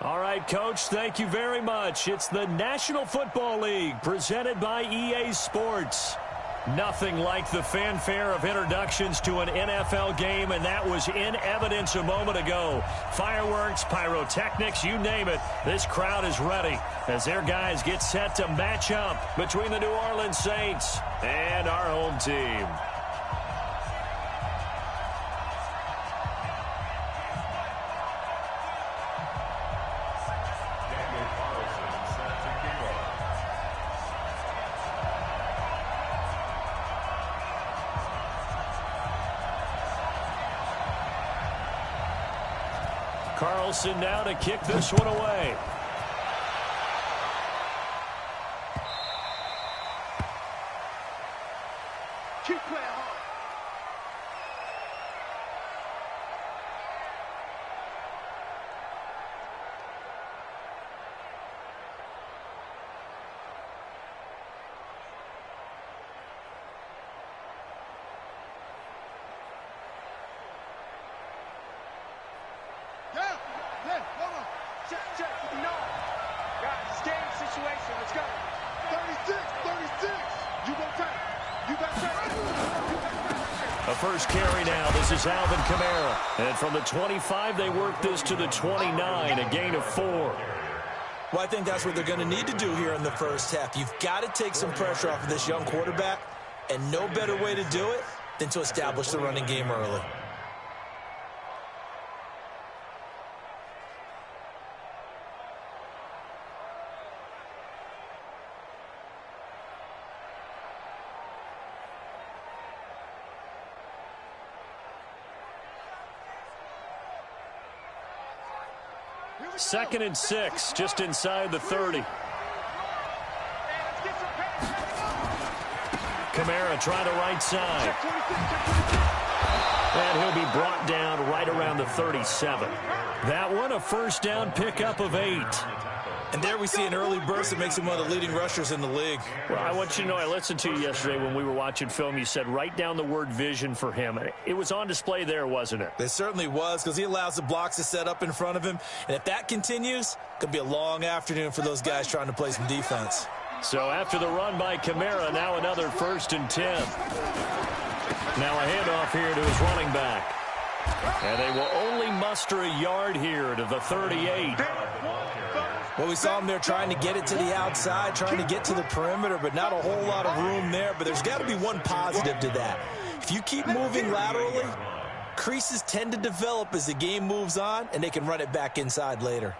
All right, Coach, thank you very much. It's the National Football League presented by EA Sports. Nothing like the fanfare of introductions to an NFL game, and that was in evidence a moment ago. Fireworks, pyrotechnics, you name it. This crowd is ready as their guys get set to match up between the New Orleans Saints and our home team. Carlson now to kick this one away. Keep playing hard. Check. No. Guys, game situation. Let's go. 36. You go tight. You got tight. A first carry now. This is Alvin Kamara. And from the 25, they work this to the 29, a gain of 4. Well, I think that's what they're going to need to do here in the first half. You've got to take some pressure off of this young quarterback, and no better way to do it than to establish the running game early. Second and 6, just inside the 30. Kamara trying to right side. And he'll be brought down right around the 37. That one a first down pickup of 8. And there we see an early burst that makes him one of the leading rushers in the league. Well, I want you to know, I listened to you yesterday when we were watching film. You said write down the word vision for him. It was on display there, wasn't it? It certainly was, because he allows the blocks to set up in front of him. And if that continues, it could be a long afternoon for those guys trying to play some defense. So after the run by Kamara, now another 1st and 10. Now a handoff here to his running back. And they will only muster a yard here to the 38. Well, we saw him there trying to get it to the outside, trying to get to the perimeter, but not a whole lot of room there. But there's got to be one positive to that. If you keep moving laterally, creases tend to develop as the game moves on, and they can run it back inside later.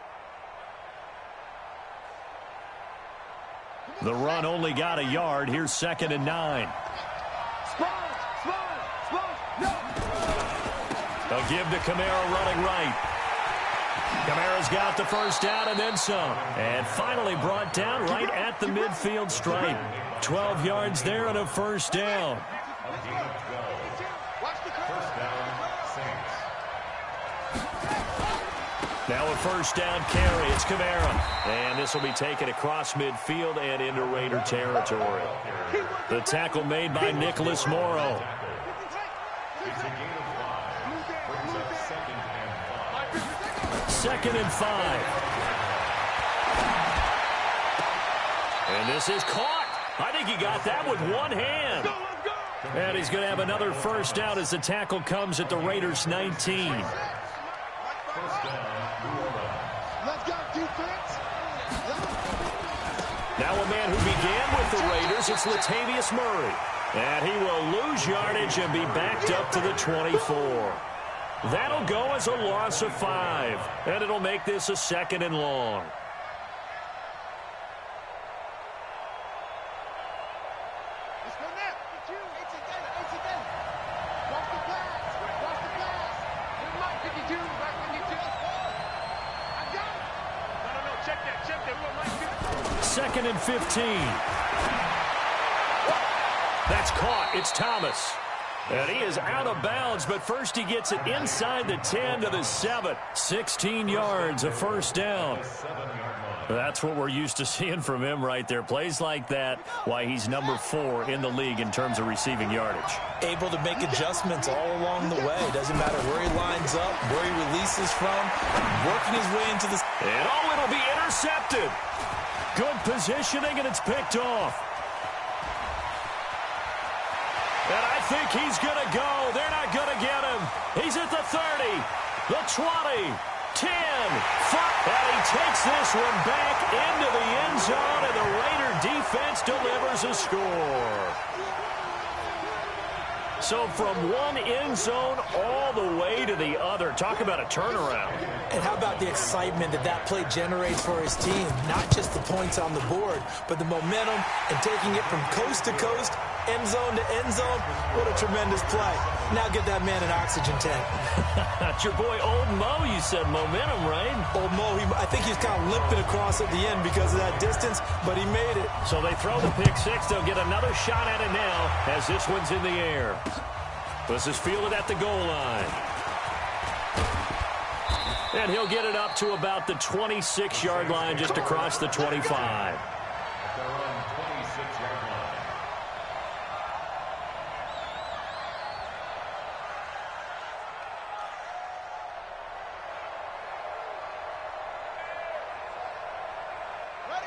The run only got a yard. Here's 2nd and 9. A give to Kamara running right. Kamara's got the first down and then some. And finally brought down right at the midfield stripe. 12 yards there and a first down. Now a first down carry. It's Kamara. And this will be taken across midfield and into Raider territory. The tackle made by Nicholas Morrow. Second and 5. And this is caught. I think he got that with one hand. And he's going to have another first down as the tackle comes at the Raiders' 19. Now a man who began with the Raiders, it's Latavius Murray. And he will lose yardage and be backed up to the 24. That'll go as a loss of 5. And it'll make this a 2nd and long. Second and 15. That's caught. It's Thomas. And he is out of bounds, but first he gets it inside the 10 to the 7. 16 yards, a first down. That's what we're used to seeing from him right there. Plays like that, why he's number 4 in the league in terms of receiving yardage. Able to make adjustments all along the way. Doesn't matter where he lines up, where he releases from, working his way into the... And it'll be intercepted. Good positioning, and it's picked off. And I think he's going to go. They're not going to get him. He's at the 30, the 20, 10, 5. And he takes this one back into the end zone, and the Raider defense delivers a score. So from one end zone all the way to the other. Talk about a turnaround. And how about the excitement that play generates for his team? Not just the points on the board, but the momentum and taking it from coast to coast, end zone to end zone. What a tremendous play. Now get that man an oxygen tank. That's your boy Old Mo, you said. Momentum, right? Old Mo, I think he's kind of limping across at the end because of that distance, but he made it. So they throw the pick six. They'll get another shot at it now as this one's in the air. This is fielded at the goal line. And he'll get it up to about the 26-yard line, just across the 25.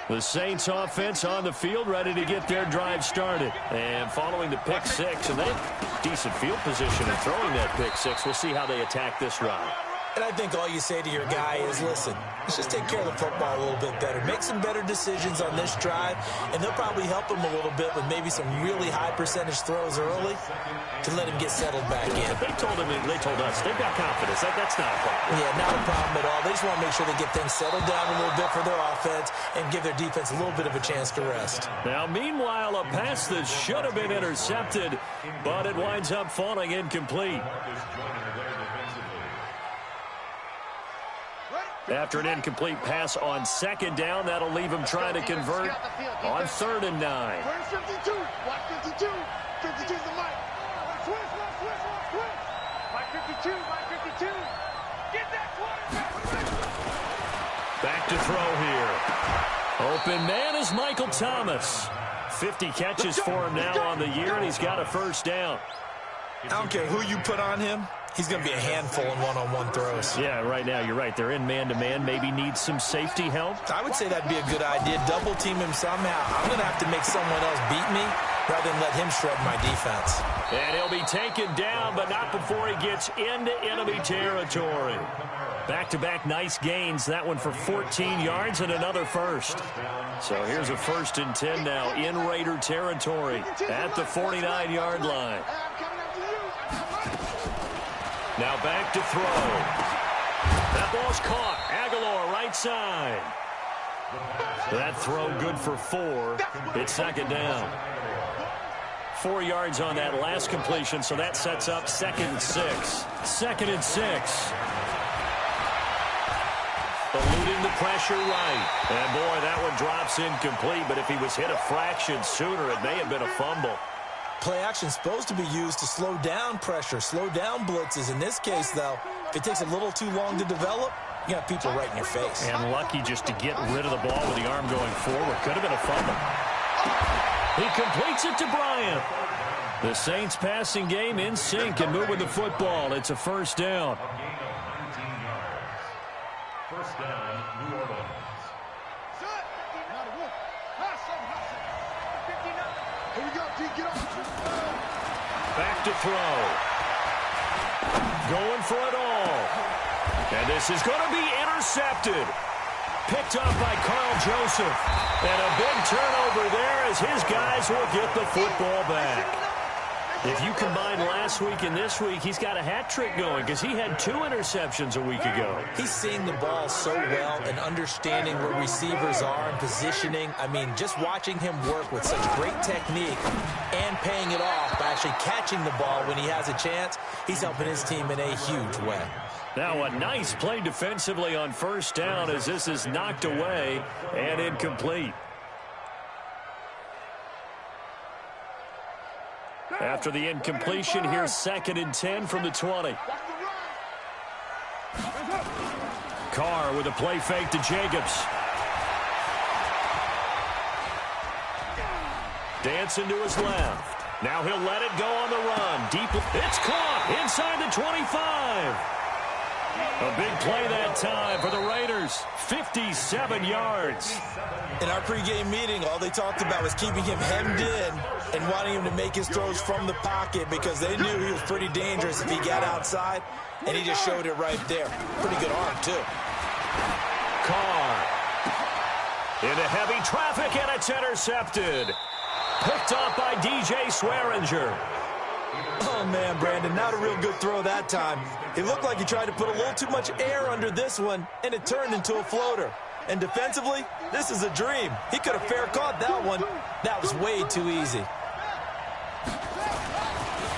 The Saints offense on the field, ready to get their drive started. And following the pick six, and they have decent field position in throwing that pick six. We'll see how they attack this route. And I think all you say to your guy is, listen, let's just take care of the football a little bit better. Make some better decisions on this drive, and they'll probably help him a little bit with maybe some really high percentage throws early to let him get settled back in. They told us, they've got confidence. That's not a problem. Yeah, not a problem at all. They just want to make sure they get things settled down a little bit for their offense and give their defense a little bit of a chance to rest. Now, meanwhile, a pass that should have been intercepted, but it winds up falling incomplete. After an incomplete pass on second down, that'll leave him trying to convert on 3rd and 9. Where's 52? Watch 52. 52's the mic. Switch. Mike 52. Get that quarterback. Back to throw here. Open man is Michael Thomas. 50 catches for him now on the year, and he's got a first down. I don't care who you put on him. He's going to be a handful in one-on-one throws. Yeah, right now, you're right. They're in man-to-man. Maybe need some safety help. I would say that'd be a good idea. Double team him somehow. I'm going to have to make someone else beat me rather than let him shred my defense. And he'll be taken down, but not before he gets into enemy territory. Back-to-back nice gains. That one for 14 yards and another first. So here's a 1st and 10 now in Raider territory at the 49-yard line. Now back to throw. That ball's caught. Aguilar right side. That throw good for 4. It's 2nd down. 4 yards on that last completion, so that sets up 2nd and 6. 2nd and 6. Eluding the pressure right. And boy, that one drops incomplete, but if he was hit a fraction sooner, it may have been a fumble. Play action supposed to be used to slow down pressure, slow down blitzes. In this case, though, if it takes a little too long to develop, you got people right in your face. And lucky just to get rid of the ball with the arm going forward. Could have been a fumble. He completes it to Bryant. The Saints passing game in sync and moving the football. It's a 1st down. First down, New Orleans. Here we go, G, get off. Back to throw. Going for it all. And this is going to be intercepted. Picked up by Carl Joseph. And a big turnover there as his guys will get the football back. If you combine last week and this week, he's got a hat trick going because he had 2 interceptions a week ago. He's seeing the ball so well and understanding where receivers are and positioning. I mean, just watching him work with such great technique and paying it off by actually catching the ball when he has a chance, he's helping his team in a huge way. Now a nice play defensively on 1st down as this is knocked away and incomplete. After the incompletion, here's 2nd and 10 from the 20. Carr with a play fake to Jacobs. Dancing to his left. Now he'll let it go on the run. Deep. It's caught inside the 25. A big play that time for the Raiders. 57 yards. In our pregame meeting, all they talked about was keeping him hemmed in and wanting him to make his throws from the pocket because they knew he was pretty dangerous if he got outside, and he just showed it right there. Pretty good arm, too. Carr into heavy traffic, and it's intercepted. Picked up by DJ Swearinger. Oh, man, Brandon, not a real good throw that time. It looked like he tried to put a little too much air under this one, and it turned into a floater. And defensively, this is a dream. He could have fair caught that one. That was way too easy.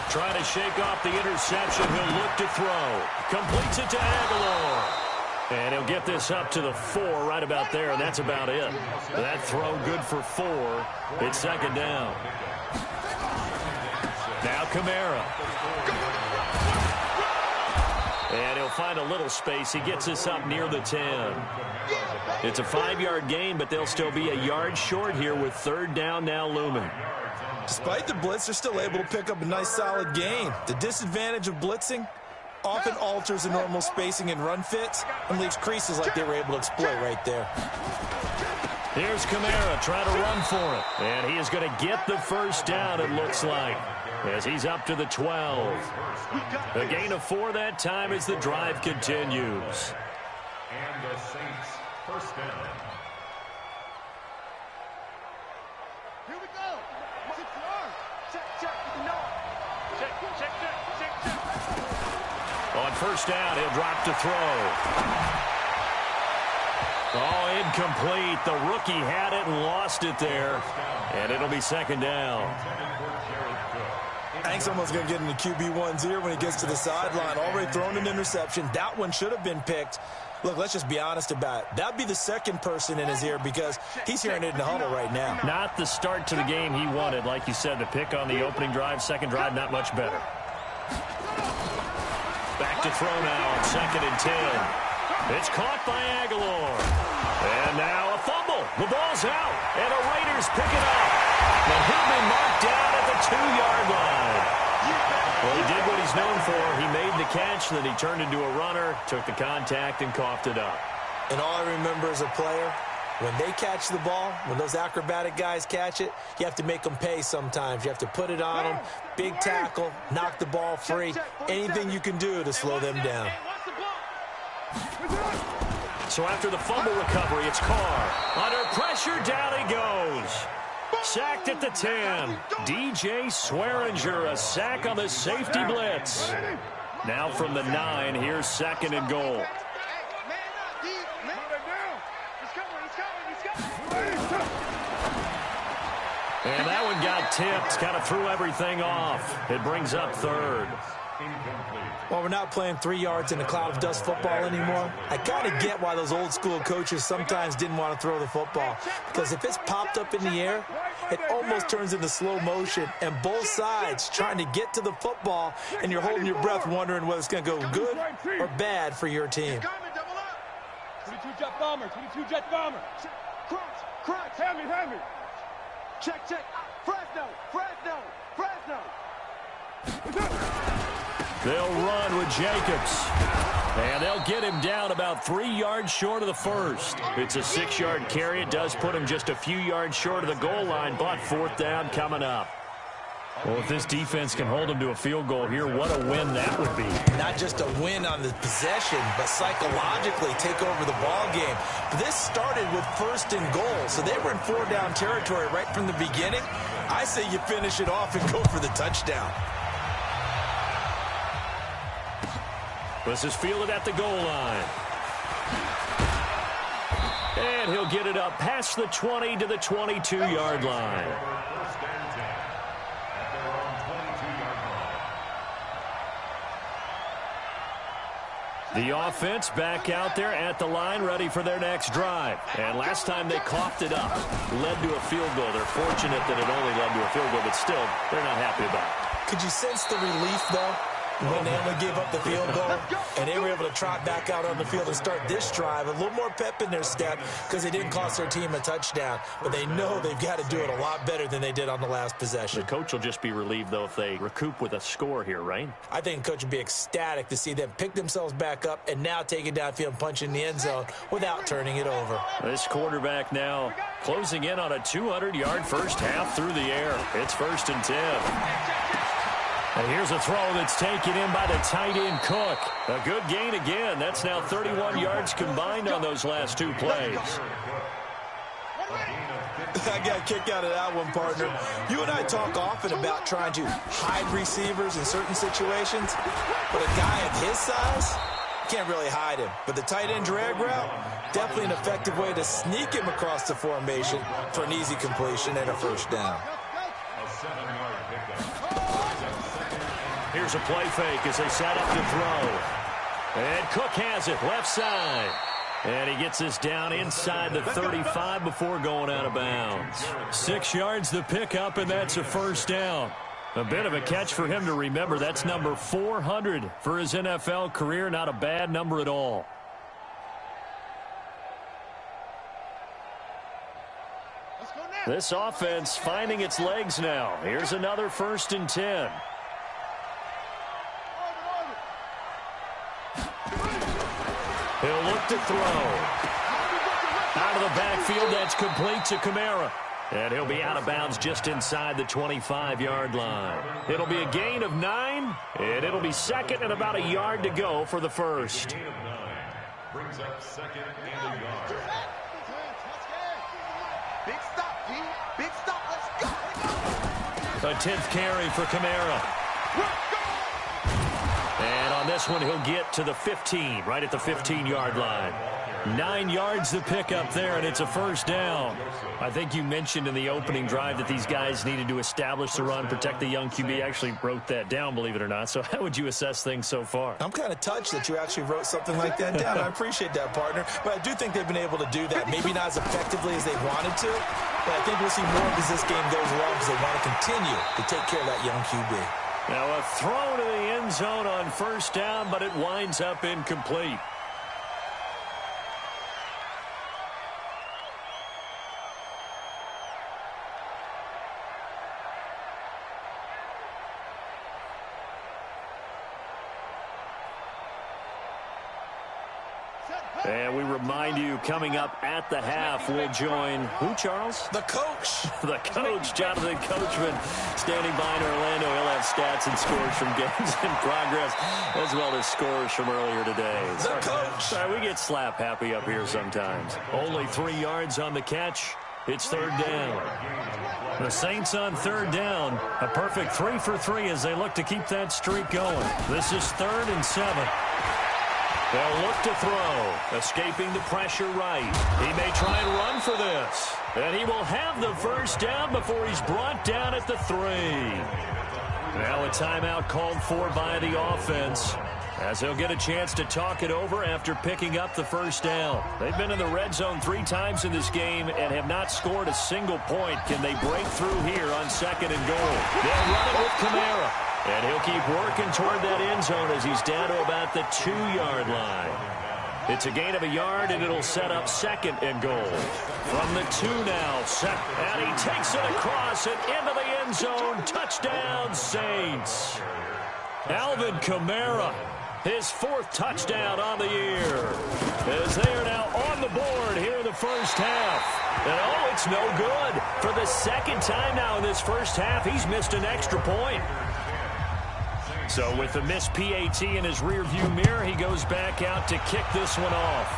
Trying to shake off the interception. He'll look to throw. Completes it to Aguilar. And he'll get this up to the 4 right about there, and that's about it. That throw good for 4. It's second down. Now Kamara. And he'll find a little space. He gets us up near the 10. It's a 5-yard gain, but they'll still be a yard short here with third down now looming. Despite the blitz, they're still able to pick up a nice solid gain. The disadvantage of blitzing often alters the normal spacing and run fits and leaves creases like they were able to exploit right there. Here's Kamara trying to run for it. And he is going to get the first down, it looks like, as he's up to the 12. A gain of 4 that time as the drive continues. And the Saints first down. Here we go. 6 yards. Check. No. Check. On first down, he'll drop to throw. Oh, incomplete. The rookie had it and lost it there. And it'll be second down. I think someone's going to get into QB1's ear when he gets to the sideline. Already thrown an interception. That one should have been picked. Look, let's just be honest about it. That'd be the second person in his ear because he's hearing it in the huddle right now. Not the start to the game he wanted. Like you said, the pick on the opening drive, second drive, not much better. Back to throw now on 2nd and 10. It's caught by Aguilar. And now a fumble. The ball's out. And the Raiders pick it up. But he'll be marked down at the 2-yard line. Well, he did what he's known for. He made the catch, then he turned into a runner, took the contact, and coughed it up. And all I remember as a player, when they catch the ball, when those acrobatic guys catch it, you have to make them pay sometimes. You have to put it on them, big tackle, knock the ball free, anything you can do to slow them down. So after the fumble recovery, it's Carr. Under pressure, down he goes. Sacked at the 10. DJ Swearinger, a sack on the safety blitz. Now from the 9, here's 2nd and goal. And that one got tipped, kind of threw everything off. It brings up 3rd. Well, we're not playing 3 yards in a cloud of dust football anymore. I kind of get why those old school coaches sometimes didn't want to throw the football. Because if it's popped up in the air, it almost turns into slow motion. And both sides trying to get to the football, and you're holding your breath wondering whether it's going to go good or bad for your team. 22 jet bomber. Crunch. Hand me. Check. Fresno. They'll run with Jacobs. And they'll get him down about 3 yards short of the first. It's a 6-yard carry. It does put him just a few yards short of the goal line, but 4th down coming up. Well, if this defense can hold them to a field goal here, what a win that would be. Not just a win on the possession, but psychologically take over the ball game. This started with 1st and goal, so they were in 4-down territory right from the beginning. I say you finish it off and go for the touchdown. This is fielded at the goal line. And he'll get it up past the 20 to the 22-yard line. The offense back out there at the line, ready for their next drive. And last time they coughed it up, led to a field goal. They're fortunate that it only led to a field goal, but still, they're not happy about it. Could you sense the relief, though? when they only gave up the field goal, and they were able to trot back out on the field and start this drive. A little more pep in their step because they didn't cost their team a touchdown, but they know they've got to do it a lot better than they did on the last possession. The coach will just be relieved, though, if they recoup with a score here, right? I think the coach would be ecstatic to see them pick themselves back up and now take it downfield and punch in the end zone without turning it over. This quarterback now closing in on a 200-yard first half through the air. It's 1st and 10. And here's a throw that's taken in by the tight end Cook. A good gain again. That's now 31 yards combined on those last 2 plays. I got a kick out of that one, partner. You and I talk often about trying to hide receivers in certain situations, but a guy of his size, can't really hide him. But the tight end drag route, definitely an effective way to sneak him across the formation for an easy completion and a first down. Here's a play fake as they set up to throw. And Cook has it, left side. And he gets this down inside the 35 before going out of bounds. 6 yards the pickup, and that's a first down. A bit of a catch for him to remember. That's number 400 for his NFL career. Not a bad number at all. This offense finding its legs now. Here's another 1st and 10. He'll look to throw. Out of the backfield, that's complete to Kamara. And he'll be out of bounds just inside the 25-yard line. It'll be a gain of 9, and it'll be 2nd and about a yard to go for the first. Brings up 2nd and a yard. Big stop, D. Big stop. Let's go. A 10th carry for Kamara. And on this one, he'll get to the 15, right at the 15-yard line. 9 yards the pickup there, and it's a first down. I think you mentioned in the opening drive that these guys needed to establish the run, protect the young QB. Actually wrote that down, believe it or not. So how would you assess things so far? I'm kind of touched that you actually wrote something like that down. I appreciate that, partner. But I do think they've been able to do that. Maybe not as effectively as they wanted to, but I think we'll see more as this game goes along because they want to continue to take care of that young QB. Now a throw to the end zone on first down, but it winds up incomplete. And we remind you, coming up at the half, we'll join who, Charles? The coach. The coach, Jonathan Coachman, standing by in Orlando. He'll have stats and scores from games in progress, as well as scores from earlier today. The coach. Sorry, we get slap happy up here sometimes. Only 3 yards on the catch. It's 3rd down. The Saints on 3rd down. A perfect 3 for 3 as they look to keep that streak going. This is 3rd and 7. They'll look to throw, escaping the pressure right. He may try and run for this. And he will have the first down before he's brought down at the 3. Now a timeout called for by the offense, as he'll get a chance to talk it over after picking up the first down. They've been in the red zone 3 times in this game and have not scored a single point. Can they break through here on 2nd and goal? They'll run it with Kamara. And he'll keep working toward that end zone as he's down to about the 2-yard line. It's a gain of a yard, and it'll set up 2nd and goal. From the 2 now, and he takes it across and into the end zone. Touchdown, Saints. Alvin Kamara, his 4th touchdown on the year, as they are now on the board here in the first half. And oh, it's no good. For the 2nd time now in this first half, he's missed an extra point. So with the missed PAT in his rearview mirror, he goes back out to kick this one off.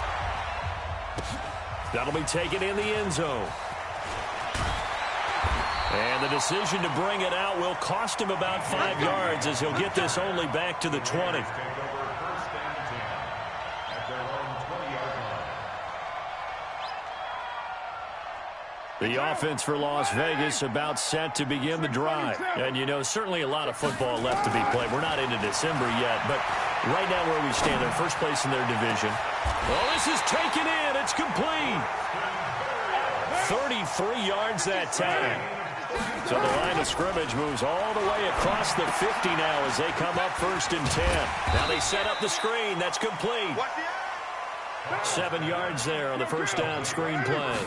That'll be taken in the end zone. And the decision to bring it out will cost him about 5 yards as he'll get this only back to the 20. The offense for Las Vegas about set to begin the drive. And, you know, certainly a lot of football left to be played. We're not into December yet, but right now where we stand, they're first place in their division. Well, this is taken in. It's complete. 33 yards that time. So the line of scrimmage moves all the way across the 50 now as they come up 1st and 10. Now they set up the screen. That's complete. 7 yards there on the first down screen play.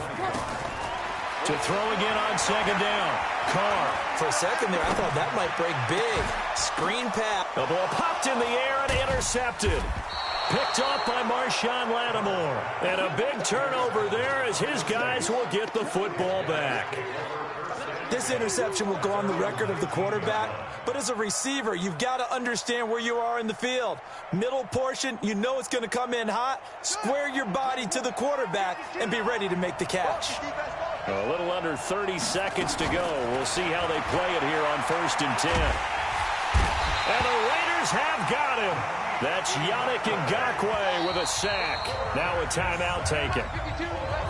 To throw again on 2nd down. Carr. For a second there, I thought that might break big. Screen pass. The ball popped in the air and intercepted. Picked off by Marshawn Lattimore. And a big turnover there as his guys will get the football back. This interception will go on the record of the quarterback, but as a receiver, you've got to understand where you are in the field. Middle portion, you know it's going to come in hot. Square your body to the quarterback and be ready to make the catch. A little under 30 seconds to go. We'll see how they play it here on 1st and 10. And the Raiders have got him. That's Yannick Ngakoue with a sack. Now a timeout taken.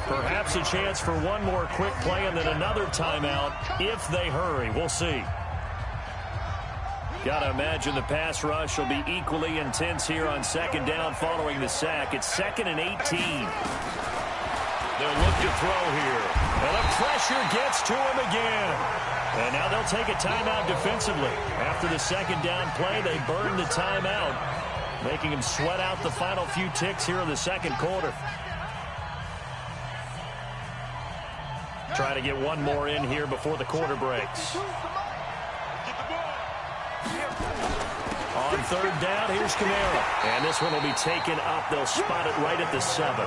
Perhaps a chance for one more quick play and then another timeout if they hurry. We'll see. Got to imagine the pass rush will be equally intense here on 2nd down following the sack. It's 2nd and 18. They'll look to throw here. And the pressure gets to him again. And now they'll take a timeout defensively. After the 2nd down play, they burn the timeout, making him sweat out the final few ticks here in the 2nd quarter. Try to get one more in here before the quarter breaks. On 3rd down, here's Kamara. And this one will be taken up. They'll spot it right at the 7.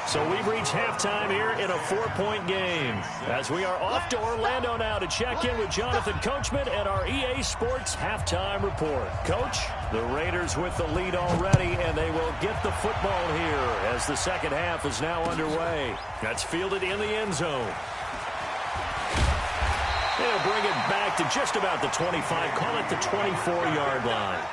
So we've reached halftime here in a 4-point game. As we are off to Orlando now to check in with Jonathan Coachman and our EA Sports halftime report. Coach, the Raiders with the lead already, and they will get the football here as the 2nd half is now underway. That's fielded in the end zone. They'll bring it back to just about the 25, call it the 24-yard line.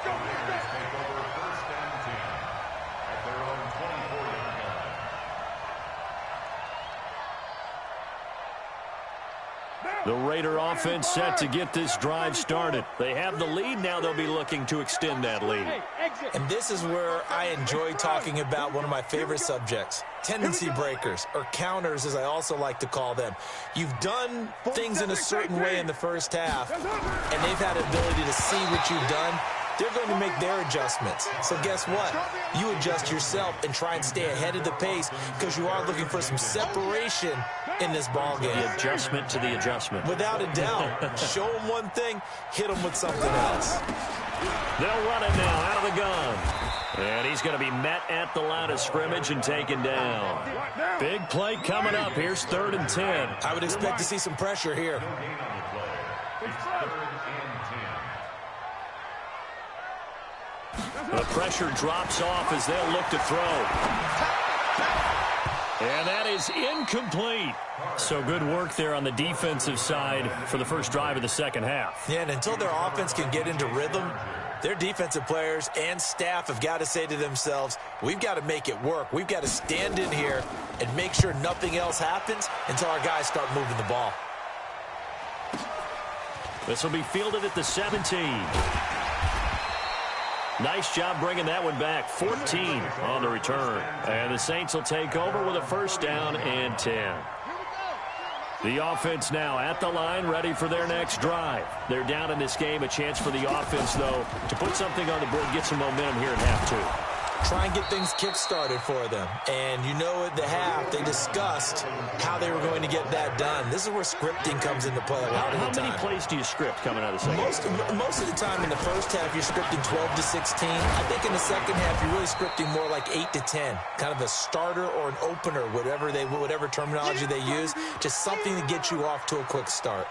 The Raider offense set to get this drive started. They have the lead. Now they'll be looking to extend that lead. And this is where I enjoy talking about one of my favorite subjects, tendency breakers, or counters as I also like to call them. You've done things in a certain way in the first half, and they've had the ability to see what you've done. They're going to make their adjustments. So guess what? You adjust yourself and try and stay ahead of the pace because you are looking for some separation in this ball game. The adjustment to the adjustment. Without a doubt. Show them one thing, hit them with something else. They'll run it now out of the gun. And he's going to be met at the line of scrimmage and taken down. Big play coming up. Here's 3rd and 10. I would expect to see some pressure here. The pressure drops off as they'll look to throw. And that is incomplete. So good work there on the defensive side for the first drive of the 2nd half. Yeah, and until their offense can get into rhythm, their defensive players and staff have got to say to themselves, we've got to make it work. We've got to stand in here and make sure nothing else happens until our guys start moving the ball. This will be fielded at the 17. Nice job bringing that one back. 14 on the return. And the Saints will take over with a 1st down and 10. The offense now at the line, ready for their next drive. They're down in this game. A chance for the offense, though, to put something on the board, get some momentum here in half 2. Try and get things kick-started for them. And you know at the half, they discussed how they were going to get that done. This is where scripting comes into play a lot of the time. How many plays do you script coming out of the second half? Most of the time in the first half, you're scripting 12 to 16. I think in the second half, you're really scripting more like 8 to 10. Kind of a starter or an opener, whatever terminology they use. Just something to get you off to a quick start.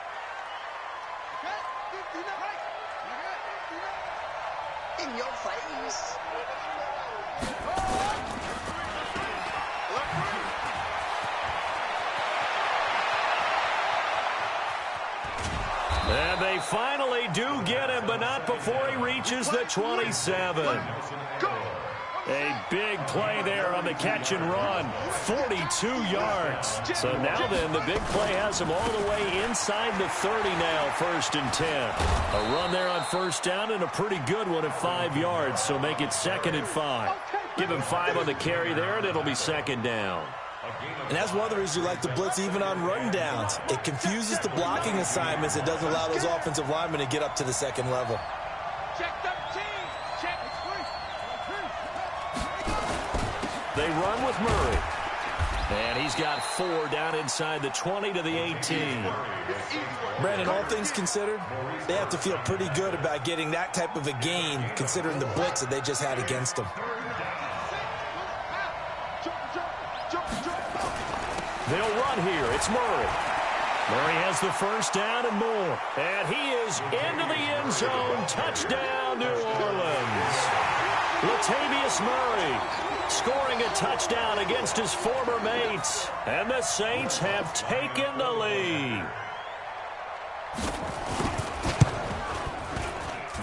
In your face. And they finally do get him, but not before he reaches the 27. A big play there on the catch and run. 42 yards. So now then, the big play has him all the way inside the 30 now, 1st and 10. A run there on 1st down and a pretty good one at 5 yards. So make it 2nd and 5. Give him 5 on the carry there, and it'll be 2nd down. And that's one of the reasons you like the blitz even on run downs. It confuses the blocking assignments. It doesn't allow those offensive linemen to get up to the second level. Check 13. Check. They run with Murray. And he's got 4 down inside the 20 to the 18. Brandon, all things considered, they have to feel pretty good about getting that type of a gain considering the blitz that they just had against them. They'll run here. It's Murray. Murray has the first down and more. And he is into the end zone. Touchdown, New Orleans. Latavius Murray scoring a touchdown against his former mates. And the Saints have taken the lead.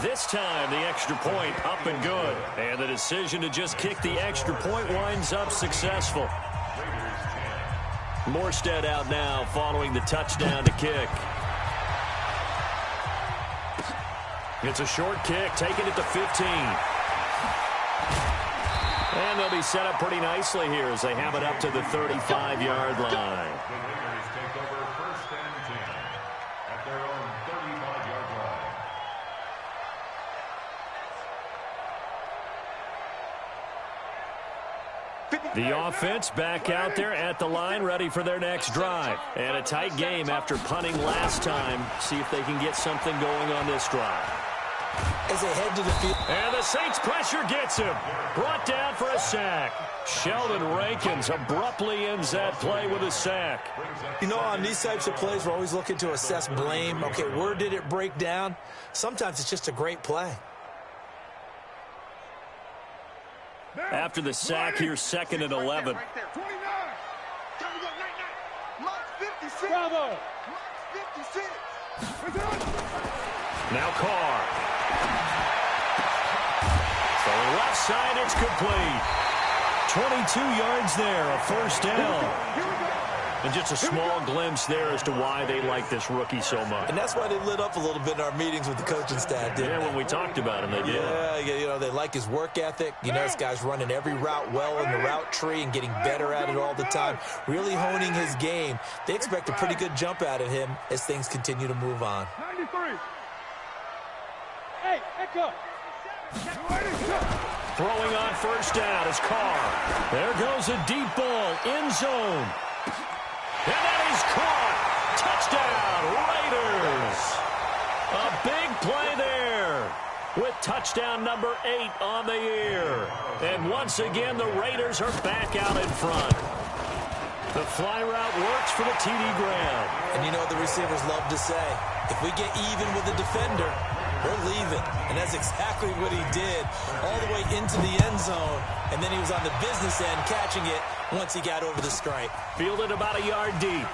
This time, the extra point up and good. And the decision to just kick the extra point winds up successful. Morstead out now following the touchdown to kick. It's a short kick, taking it to 15. And they'll be set up pretty nicely here as they have it up to the 35-yard line. Take over 1st and 10 at their own 35-yard line. The offense back out there at the line, ready for their next drive. And a tight game after punting last time. See if they can get something going on this drive. As they head to the field. And the Saints pressure gets him. Brought down for a sack. Sheldon Rankins abruptly ends that play with a sack. You know, on these types of plays, we're always looking to assess blame. Okay, where did it break down? Sometimes it's just a great play. After the sack, here's 2nd and 11. Bravo. Now Carr. From the left side, it's complete. 22 yards there, a first down. And just a small glimpse there as to why they like this rookie so much. And that's why they lit up a little bit in our meetings with the coaching staff, didn't they? When we talked about him, they did. Yeah, you know, they like his work ethic. You know, this guy's running every route well in the route tree and getting better at it all the time, really honing his game. They expect a pretty good jump out of him as things continue to move on. 93. Hey, echo. Throwing on first down is Carr. There goes a deep ball, end zone. And that is caught. Touchdown, Raiders. A big play there with touchdown number 8 on the year. And once again, the Raiders are back out in front. The fly route works for the TD Graham. And you know what the receivers love to say? If we get even with the defender, we're leaving. And that's exactly what he did all the way into the end zone. And then he was on the business end catching it once he got over the stripe. Fielded about a yard deep.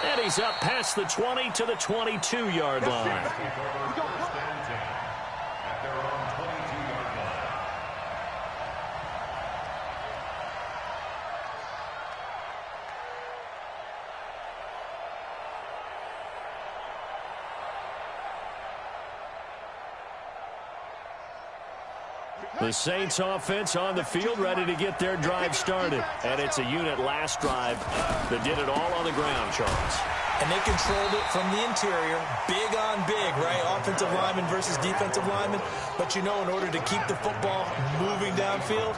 And he's up past the 20 to the 22-yard line. The Saints offense on the field ready to get their drive started. And it's a unit last drive that did it all on the ground, Charles. And they controlled it from the interior, big on big, right? Offensive lineman versus defensive lineman. But you know, in order to keep the football moving downfield,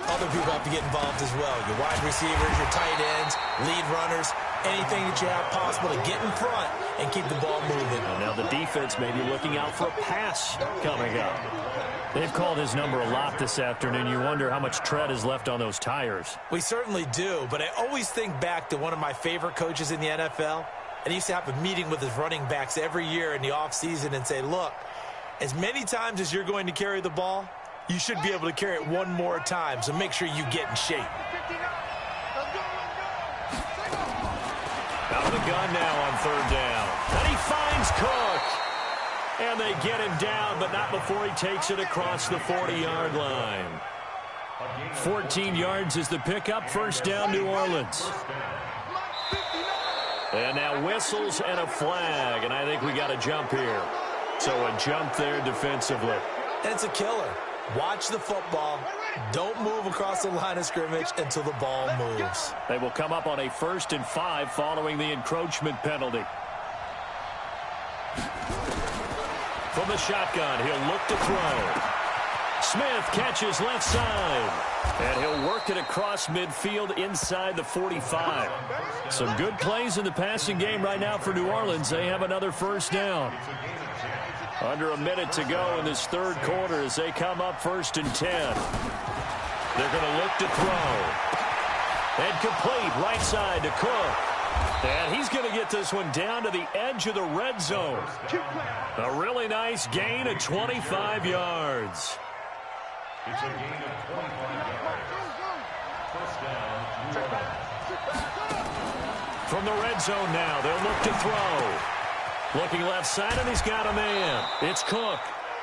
other people have to get involved as well. Your wide receivers, your tight ends, lead runners, anything that you have possible to get in front and keep the ball moving. And now the defense may be looking out for a pass coming up. They've called his number a lot this afternoon. You wonder how much tread is left on those tires. We certainly do, but I always think back to one of my favorite coaches in the NFL. And he used to have a meeting with his running backs every year in the offseason and say, look, as many times as you're going to carry the ball, you should be able to carry it one more time, so make sure you get in shape. Out of the gun now on third down. And he finds Cook. And they get him down, but not before he takes it across the 40-yard line. 14 yards is the pickup. First down, New Orleans. And now whistles and a flag, and I think we got a jump here. So a jump there defensively. And it's a killer. Watch the football. Don't move across the line of scrimmage until the ball moves. They will come up on a 1st and 5 following the encroachment penalty. From the shotgun, he'll look to throw. Smith catches left side. And he'll work it across midfield inside the 45. Some good plays in the passing game right now for New Orleans. They have another first down. Under a minute to go in this third quarter as they come up 1st and 10. They're going to look to throw. And complete right side to Cook. And he's going to get this one down to the edge of the red zone. A really nice gain of 25 yards. It's a gain of 25 yards. First down, New Orleans. From the red zone now, they'll look to throw. Looking left side, and he's got a man. It's Cook.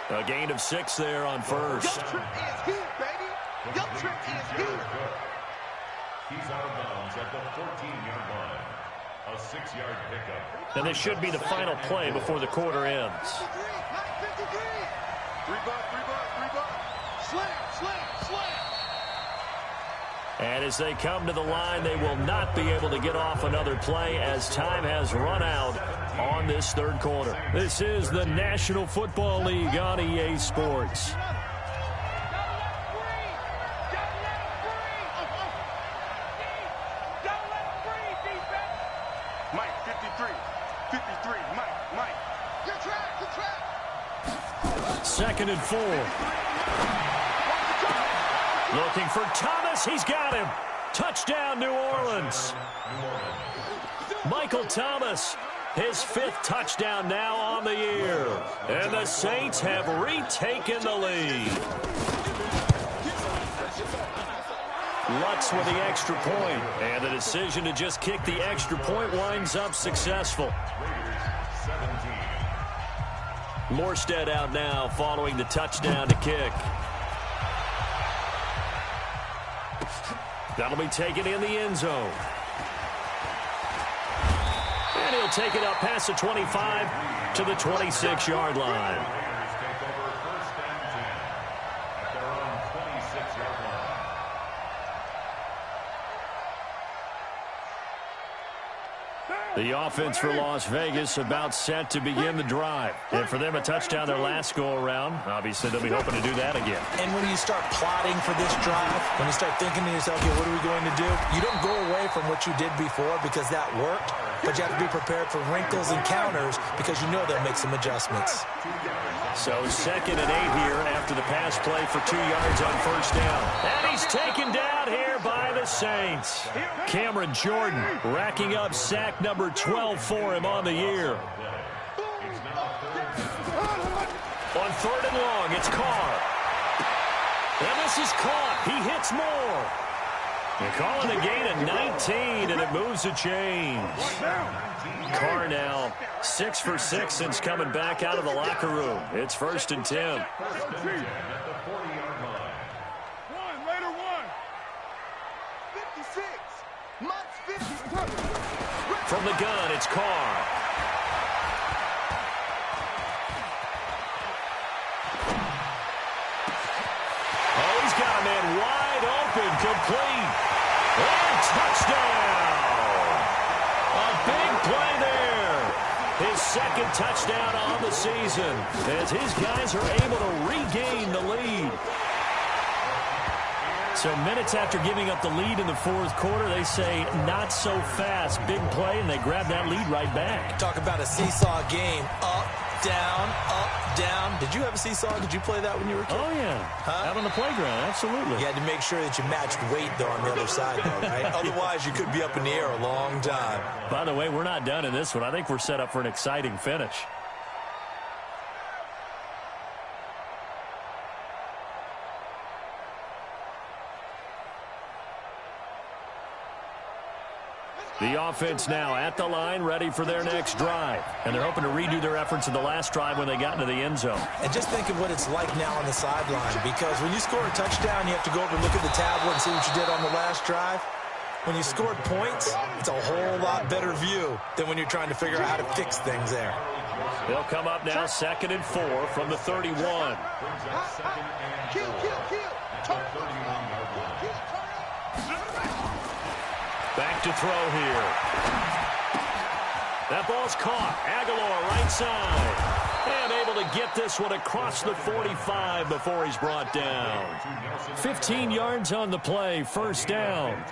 A gain of 6 there on first. Your trip is here, baby. Your trip is here. He's out of bounds at the 14-yard line. A 6-yard pickup. And this should be the final play before the quarter ends. 3 bucks. Slam. And as they come to the line, they will not be able to get off another play as time has run out on this third quarter. This is the National Football League on EA Sports. Mike, 53, Mike. Good track. 2nd and 4. Looking for Thomas. He's got him. Touchdown, New Orleans. Michael Thomas, his 5th touchdown now on the year. And the Saints have retaken the lead. Lutz with the extra point. And the decision to just kick the extra point winds up successful. Morstead out now following the touchdown to kick. That'll be taken in the end zone. And he'll take it up past the 25 to the 26-yard line. Take over 1st and 10 at their own 26-yard line. The offense for Las Vegas about set to begin the drive. And for them, a touchdown their last go-around. Obviously, they'll be hoping to do that again. And when you start plotting for this drive, when you start thinking to yourself, okay, what are we going to do? You don't go away from what you did before because that worked, but you have to be prepared for wrinkles and counters because you know they'll make some adjustments. So 2nd and 8 here after the pass play for 2 yards on first down. And he's taken down here by the Saints. Cameron Jordan racking up sack number 12 for him on the year. On 3rd and long, it's Carr. And this is caught. He hits more. They're calling a gain of 19, and it moves a chains. Carr now 6 for 6 since coming back out of the locker room. It's 1st and 10. From the gun, it's Carr. Oh, he's got a man wide open, complete. And touchdown! A big play there. His 2nd touchdown on the season as his guys are able to regain the lead. So minutes after giving up the lead in the 4th quarter, they say not so fast. Big play, and they grab that lead right back. Talk about a seesaw game. Up, down, up, down. Did you have a seesaw? Did you play that when you were a kid? Oh, yeah. Out on the playground, absolutely. You had to make sure that you matched weight, though, on the other side, though, right? Otherwise, you could be up in the air a long time. By the way, we're not done in this one. I think we're set up for an exciting finish. The offense now at the line, ready for their next drive. And they're hoping to redo their efforts in the last drive when they got into the end zone. And just think of what it's like now on the sideline, because when you score a touchdown, you have to go over and look at the tablet and see what you did on the last drive. When you scored points, it's a whole lot better view than when you're trying to figure out how to fix things there. They'll come up now 2nd and 4 from the 31. Kill. Back to throw here. That ball's caught. Aguilar right side. And able to get this one across the 45 before he's brought down. 15 yards on the play, first down.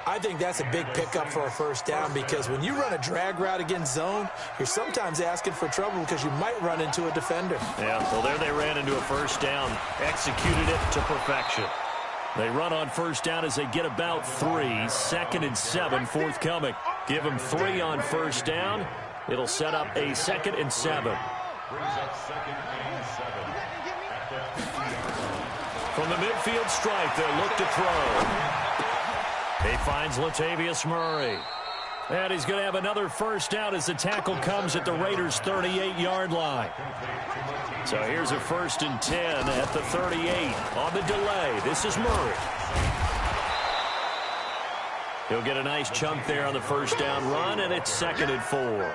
I think that's a big pickup for a first down because when you run a drag route against zone, you're sometimes asking for trouble because you might run into a defender. Yeah, well, there they ran into a first down. Executed it to perfection. They run on first down as they get about 3. 2nd and 7 forthcoming. Give them 3 on first down. It'll set up a 2nd and 7. From the midfield stripe, they'll look to throw. He finds Latavius Murray. And he's going to have another first down as the tackle comes at the Raiders' 38-yard line. So here's a 1st and 10 at the 38. On the delay, this is Murray. He'll get a nice chunk there on the first down run, and it's 2nd and 4.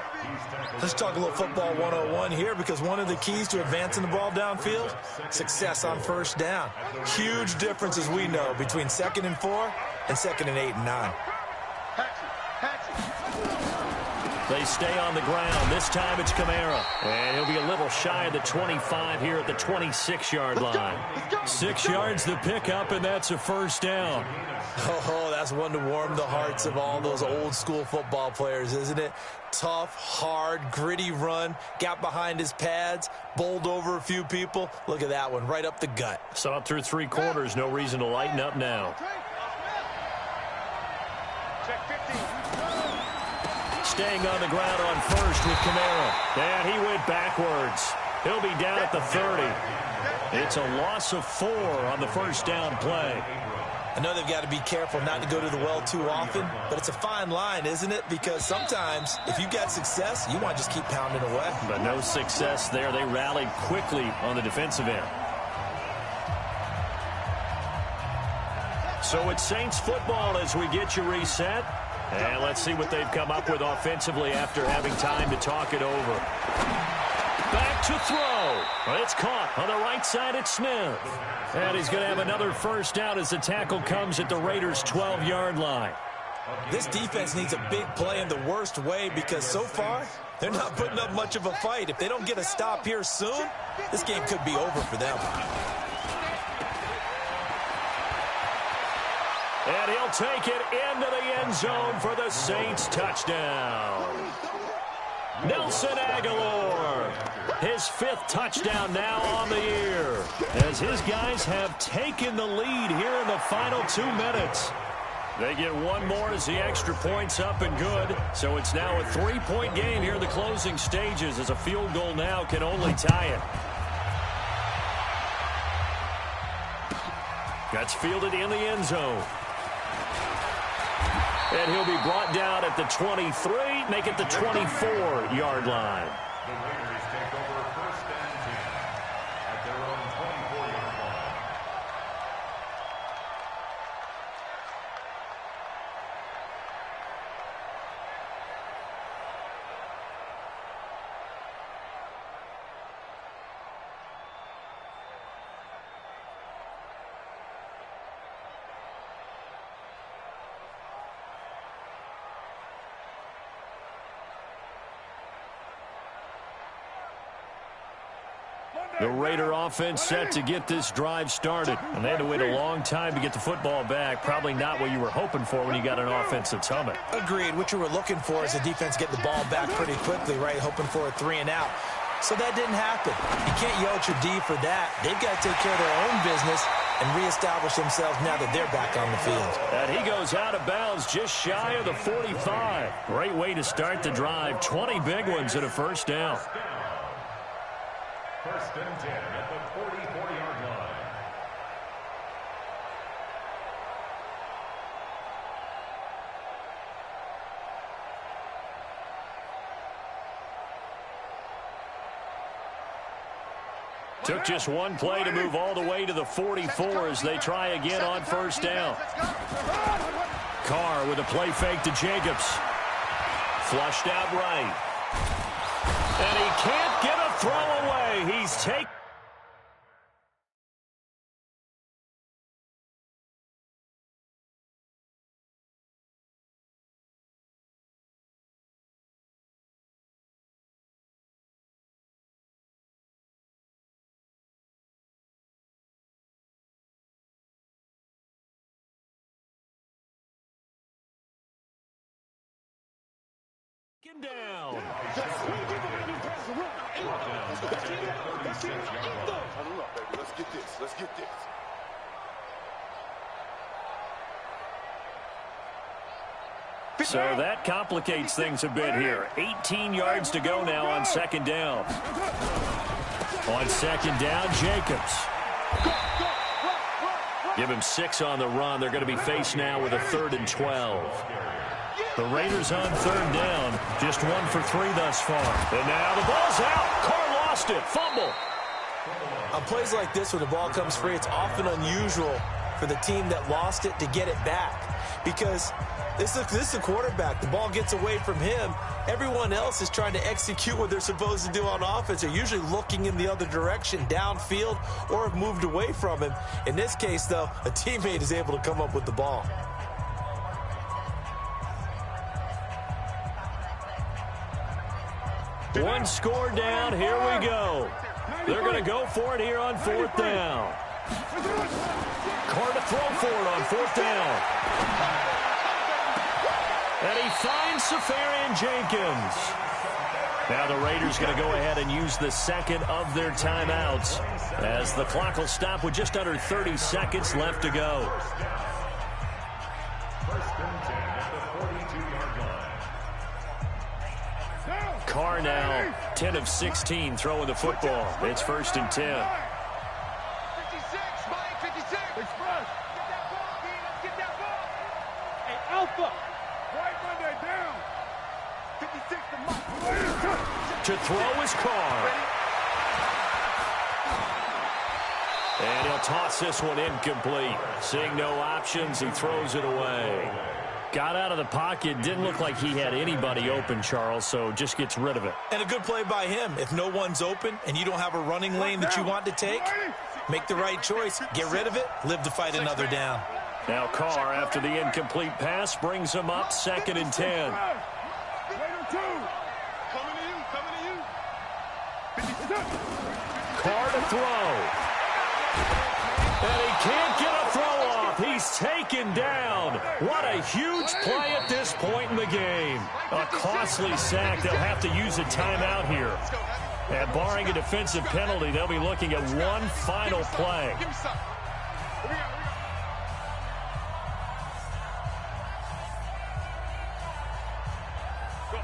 Let's talk a little football 101 here because one of the keys to advancing the ball downfield, success on first down. Huge difference, as we know, between 2nd and 4 and 2nd and 8 and 9. They stay on the ground. This time it's Kamara. And he'll be a little shy of the 25 here at the 26-yard line. 6 yards the pickup, and that's a first down. Oh, that's one to warm the hearts of all those old-school football players, isn't it? Tough, hard, gritty run. Got behind his pads, bowled over a few people. Look at that one, right up the gut. Saw it through 3 quarters. No reason to lighten up now. Check 15. Staying on the ground on first with Kamara. And he went backwards. He'll be down at the 30. It's a loss of 4 on the first down play. I know they've got to be careful not to go to the well too often, but it's a fine line, isn't it? Because sometimes, if you've got success, you want to just keep pounding away. But no success there. They rallied quickly on the defensive end. So it's Saints football as we get you reset. And let's see what they've come up with offensively after having time to talk it over. Back to throw. It's caught on the right side at Smith. And he's going to have another first down as the tackle comes at the Raiders' 12-yard line. This defense needs a big play in the worst way because so far, they're not putting up much of a fight. If they don't get a stop here soon, this game could be over for them. And he'll take it into the end zone for the Saints touchdown. Nelson Aguilar, his 5th touchdown now on the year, as his guys have taken the lead here in the final 2 minutes. They get one more as the extra point's up and good, so it's now a 3-point game here in the closing stages as a field goal now can only tie it. That's fielded in the end zone. And he'll be brought down at the 23, make it the 24-yard line. The Raiders take over 1st and 10 at their own 24-yard line. The Raider offense set to get this drive started. And they had to wait a long time to get the football back. Probably not what you were hoping for when you got an offense that's humming. Agreed. What you were looking for is the defense getting the ball back pretty quickly, right? Hoping for a 3 and out. So that didn't happen. You can't yell at your D for that. They've got to take care of their own business and reestablish themselves now that they're back on the field. And he goes out of bounds just shy of the 45. Great way to start the drive. 20 big ones and a first down. 1st and 10 at the 44-yard line. Took just one play to move all the way to the 44 as they try again on first down. Carr with a play fake to Jacobs. Flushed out right. And he can't get a throw away. He's taken. Down. Let's get this. Let's get this. So that complicates things a bit here. 18 yards to go now on second down. On second down, Jacobs. Give him 6 on the run. They're going to be faced now with a 3rd and 12. The Raiders on third down, just 1 for 3 thus far. And now the ball's out. Carr lost it. Fumble. On plays like this, when the ball comes free, it's often unusual for the team that lost it to get it back. Because this is a quarterback. The ball gets away from him. Everyone else is trying to execute what they're supposed to do on offense. They're usually looking in the other direction, downfield, or have moved away from him. In this case, though, a teammate is able to come up with the ball. One score down. Here we go. They're going to go for it here on 4th down. Carr to throw for it on 4th down. And he finds Safarian Jenkins. Now the Raiders going to go ahead and use the second of their timeouts as the clock will stop with just under 30 seconds left to go. Carr now 10 of 16 throwing the football. It's 1st and 10. 56, Mike, 56. Express. Get that ball. Hey, Alpha. Right Monday down. 56 to Mike. To throw is Carr. And he'll toss this one incomplete. Seeing no options, he throws it away. Got out of the pocket. Didn't look like he had anybody open, Charles, so just gets rid of it. And a good play by him. If no one's open and you don't have a running lane that you want to take, make the right choice. Get rid of it. Live to fight another down. Now Carr, after the incomplete pass, brings him up 2nd and 10. Carr to throw. And he can't get a throw off. He's taken down. What a huge play at this point in the game. A costly sack. They'll have to use a timeout here. And barring a defensive penalty, they'll be looking at one final play.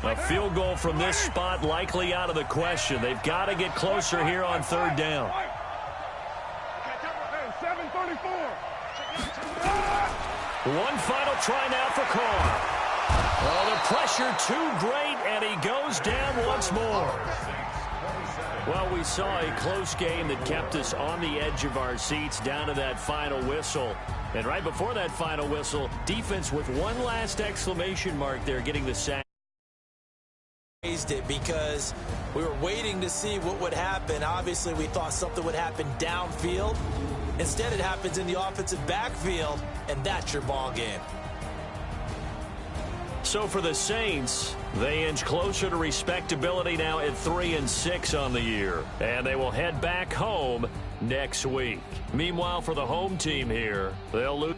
A field goal from this spot likely out of the question. They've got to get closer here on 3rd down. 7:34. One final try now for Carr. Oh, the pressure too great, and he goes down once more. Well, we saw a close game that kept us on the edge of our seats down to that final whistle. And right before that final whistle, defense with one last exclamation mark there, getting the sack. It because we were waiting to see what would happen. Obviously, we thought something would happen downfield. Instead, it happens in the offensive backfield, and that's your ball game. So for the Saints, they inch closer to respectability now at 3-6 on the year. And they will head back home next week. Meanwhile, for the home team here, they'll lose.